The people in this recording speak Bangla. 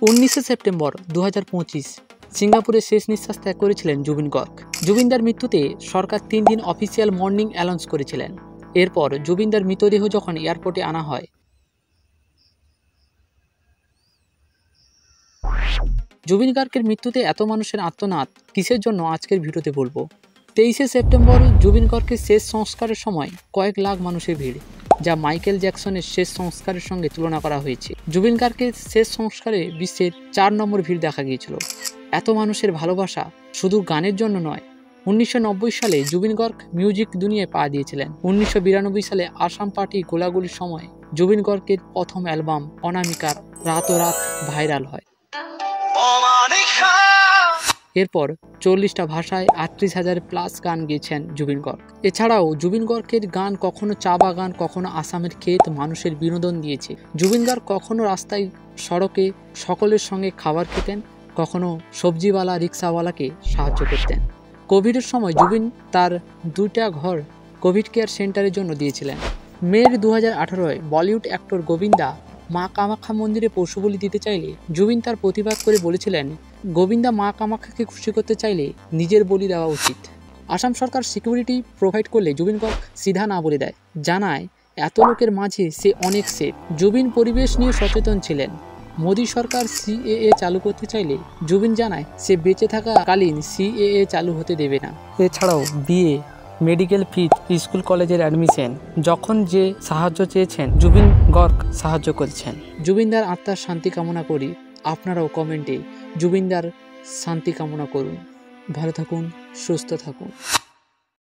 19 সেপ্টেম্বর 2025 সিঙ্গাপুরে শেষ নিঃশ্বাস ত্যাগ করেছিলেন জুবিন গর্গ। জুবিনদার মৃত্যুতে সরকার 3 দিন অফিসিয়াল মর্নিং অ্যানাউন্স করেছিলেন। এরপর জুবিনদার মৃতদেহ যখন এয়ারপোর্টে আনা হয়, জুবিন গার্গের মৃত্যুতে এত মানুষের আর্তনাদ কিসের জন্য আজকের ভিডিওতে বলবো। 23 সেপ্টেম্বর জুবিন গর্গের শেষ সংস্কারের সময় কয়েক লাখ মানুষের ভিড়, যা মাইকেল জ্যাকসনের শেষ সংস্কারের সঙ্গে তুলনা করা হয়েছে। জুবিন গার্গের শেষ সংস্কারে বিশ্বের 4 নম্বর ভিড় দেখা গিয়েছিল। এত মানুষের ভালোবাসা শুধু গানের জন্য নয়। 1990 সালে জুবিন গর্গ মিউজিক দুনিয়ায় পা দিয়েছিলেন। 1992 সালে আসাম পার্টি গোলাগুলির সময় জুবিন গর্গের প্রথম অ্যালবাম অনামিকার রাতোরাত ভাইরাল হয়। এরপর 40টা ভাষায় 38,000+ গান গেয়েছেন জুবিন গর্গ। এছাড়াও জুবিন গর্গের গান কখনো চা বাগান, কখনো আসামের ক্ষেত মানুষের বিনোদন দিয়েছে। জুবিন গর্গ কখনো রাস্তায় সড়কে সকলের সঙ্গে খাবার খেতেন, কখনো সবজিওয়ালা রিক্সাওয়ালাকে সাহায্য করতেন। কোভিডের সময় জুবিন তার 2টা ঘর কোভিড কেয়ার সেন্টারের জন্য দিয়েছিলেন। মে 2018 বলিউড অ্যাক্টর গোবিন্দা মা কামাখ্যা মন্দিরে পশু বলি দিতে চাইলে জুবিন তার প্রতিবাদ করে বলেছিলেন, গোবিন্দা মা কামাখ্যাকে খুশি করতে চাইলে নিজের বলি দেওয়া উচিত। আসাম সরকার সিকিউরিটি প্রোভাইড করলে জুবিন গর্গ সিধা না বলে দেয়, জানায় এত লোকের মাঝে সে অনেক সেফ। জুবিন পরিবেশ নিয়ে সচেতন ছিলেন। মোদী সরকার CAA চালু করতে চাইলে জুবিন জানায় সে বেঁচে থাকাকালীন CAA চালু হতে দেবে না। এছাড়াও বিয়ে, মেডিকেল ফি, স্কুল কলেজের অ্যাডমিশন, যখন যে সাহায্য চেয়েছেন জুবিন গর্গ সাহায্য করেছেন। জুবিনদার আত্মার শান্তি কামনা করি। আপনারাও কমেন্টে জুবিনদার শান্তি কামনা করুন। ভালো থাকুন, সুস্থ থাকুন।